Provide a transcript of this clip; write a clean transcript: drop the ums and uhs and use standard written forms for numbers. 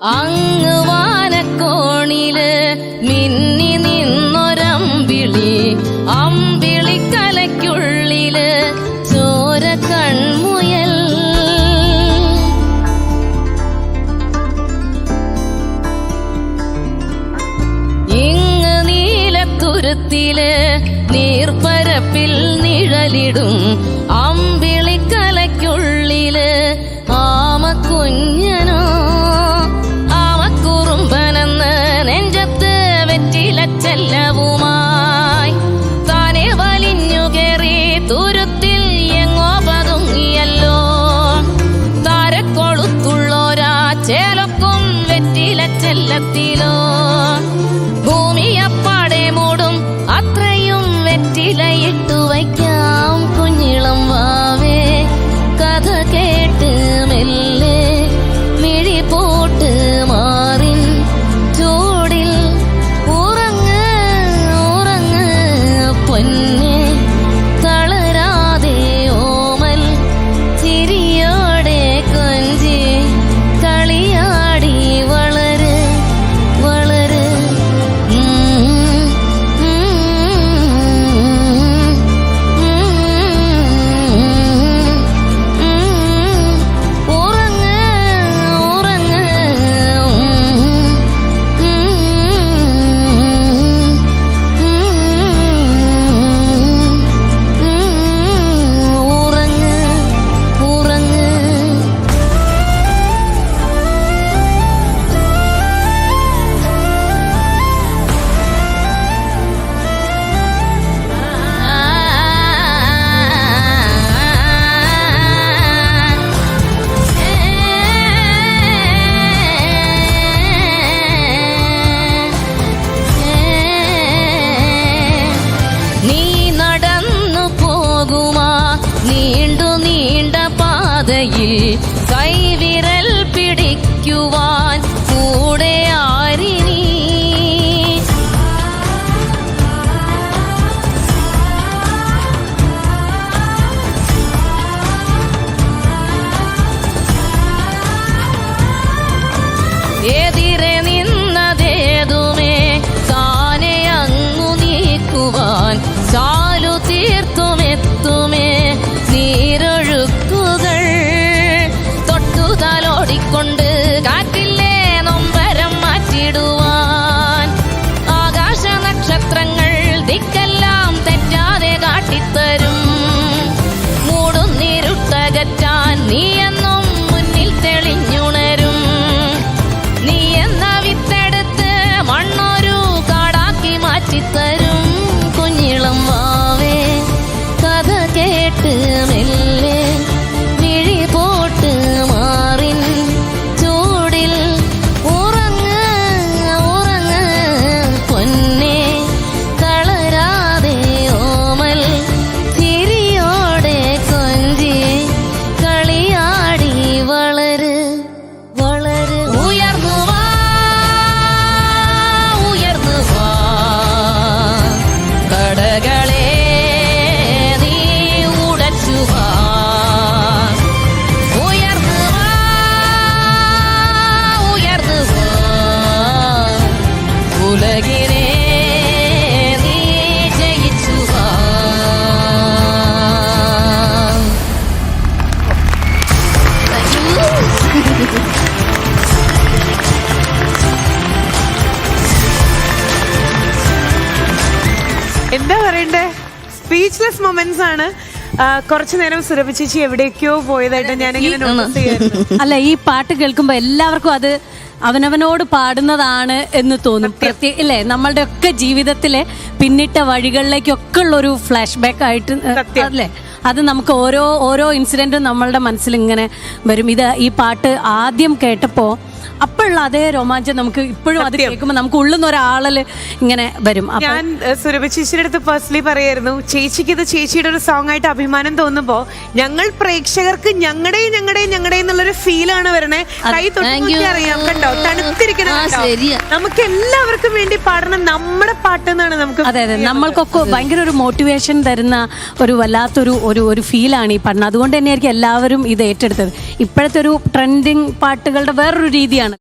അങ്ങ് വാനക്കോണില് മിന്നി നിന്നൊരമ്പിളി, അമ്പിളിക്കലയ്ക്കുള്ളില് ചോര കൺമുയൽ. ഇങ്ങ് നീലത്തുരുത്തില് നീർപ്പരപ്പിൽ നിഴലിടും അമ്പിളിക്കലയ്ക്കുള്ളില് ആമക്കുഞ്ഞനോ, ആമക്കുറുമ്പനെന്ന് നെഞ്ചത്ത് വെറ്റിലച്ചെല്ലവുമായി താനെ വലിഞ്ഞു കയറി തുരുത്തിൽ എങ്ങോ പതുങ്ങിയല്ലോ. താരക്കൊളുത്തുള്ളോരാ ചേലൊക്കും വെറ്റിലച്ചെല്ലത്തിലോ. ഭൂമിയപ്പാടെ മൂടും അത്രയും വെറ്റിലയിട്ടു വയ്ക്കാം കുഞ്ഞിളം വാവേ. കഥ കേട്ട് മെല്ലെ മിഴി പോട്ട് മാറിൻ ചൂടിൽ ഉറങ്ങ് ഉറങ്ങ് പൊന്നെ. തളരാതെ ഓമൽ ചിരിയോടെ കൊഞ്ചി കളിയാടി വളര് വളര്. ഉറങ്ങ് ഉറങ്ങ് ഉറങ്ങ് ഉറങ്ങ്. നീ നടന്നു പോകുമാ നീണ്ടു നീണ്ട പാതയിൽ കൈവിരൽ പിടിക്കുവാൻ കൂടെ ആരിനി. എതിരെ നിന്നതേതുമേ താനെ അങ്ങു നീക്കുവാൻ ചാലു തീർത്തുമെത്തുമേ നീരൊഴുക്കുകൾ. തൊട്ടുതലോടിക്കൊണ്ട് കാറ്റില്ലേ നൊമ്പരം മാറ്റിടുവാൻ ആകാശ നക്ഷത്രങ്ങൾ ദിക്കെല്ലാം തെറ്റാതെ കാട്ടിത്തരും. മൂടുന്നിരുട്ടകറ്റാൻ നീയെന്നും മുന്നിൽ തെളിഞ്ഞുണരും. നീ എന്ന വിത്തെടുത്ത് മണ്ണൊരു കാടാക്കി മാറ്റിത്തരും കുഞ്ഞിളം വാവേ. കഥ കേട്ട് മെല്ലെ മിഴി പോട്ട് മാറിൻ ചൂടിൽ ഉറങ്ങ് ഉറങ്ങ് പൊന്നെ. തളരാതെ ഓമൽ ചിരിയോടെ കൊഞ്ചി കളിയാടി വളര് വളര്. ഉയർന്നു വാ ഉയർന്നു വാ കടകളെ നീ ഉടച്ചു വാ. ഉയർന്നു വാ ഉയർന്നു വാ ഉലകിനെ നീ ജയിച്ചു വാ. എന്താ പറയണ്ടേ, സ്പീച്ച്ലെസ് മൊമെന്റ്സ് ആണ്. കുറച്ചു നേരം സുരഭി ചേച്ചി എവിടേക്കോ പോയതായിട്ട് ഞാനിങ്ങനെ നോട്ടീസ് ചെയ്യായിരുന്നു. അല്ല, ഈ പാട്ട് കേൾക്കുമ്പോ എല്ലാവർക്കും അത് അവനവനോട് പാടുന്നതാണ് എന്ന് തോന്നും. ഇല്ലേ, നമ്മളുടെ ഒക്കെ ജീവിതത്തിലെ പിന്നിട്ട വഴികളിലേക്കൊക്കെ ഉള്ള ഒരു ഫ്ലാഷ് ബാക്ക് ആയിട്ട് അല്ലേ, അത് നമുക്ക് ഓരോ ഓരോ ഇൻസിഡന്റും നമ്മളുടെ മനസ്സിൽ ഇങ്ങനെ വരും. ഈ പാട്ട് ആദ്യം കേട്ടപ്പോ അപ്പോഴുള്ള അതേ രോമാഞ്ചം നമുക്ക് ഇപ്പോഴും അത് കേൾക്കുമ്പോൾ നമുക്ക് ഉള്ളുന്ന ഒരാളല് ഇങ്ങനെ വരും. ഞാൻ സുരഭി ചേച്ചിയുടെ അടുത്ത് പേഴ്സണലി പറയായിരുന്നു, ചേച്ചിക്ക് ഇത് ചേച്ചിയുടെ ഒരു സോങ് ആയിട്ട് അഭിമാനം തോന്നുമ്പോ ഞങ്ങൾ പ്രേക്ഷകർക്ക് ഞങ്ങളുടെ എന്നുള്ളൊരു ഫീലാണ് വരണേ. കൈ തൊട്ട് അറിയാം കേട്ടോ, തണുത്തിരിക്കണം. നമുക്ക് എല്ലാവർക്കും വേണ്ടി പാടണം നമ്മുടെ പാട്ട് എന്നാണ് നമുക്ക്. അതെ അതെ, നമ്മൾക്കൊക്കെ ഭയങ്കര ഒരു മോട്ടിവേഷൻ തരുന്ന ഒരു വല്ലാത്തൊരു ഒരു ഫീലാണ് ഈ പാടുന്നത്. അതുകൊണ്ട് തന്നെയായിരിക്കും എല്ലാവരും ഇത് ഏറ്റെടുത്തത്. ഇപ്പോഴത്തെ ഒരു ട്രെൻഡിങ് പാട്ടുകളുടെ വേറൊരു രീതിയാണ്.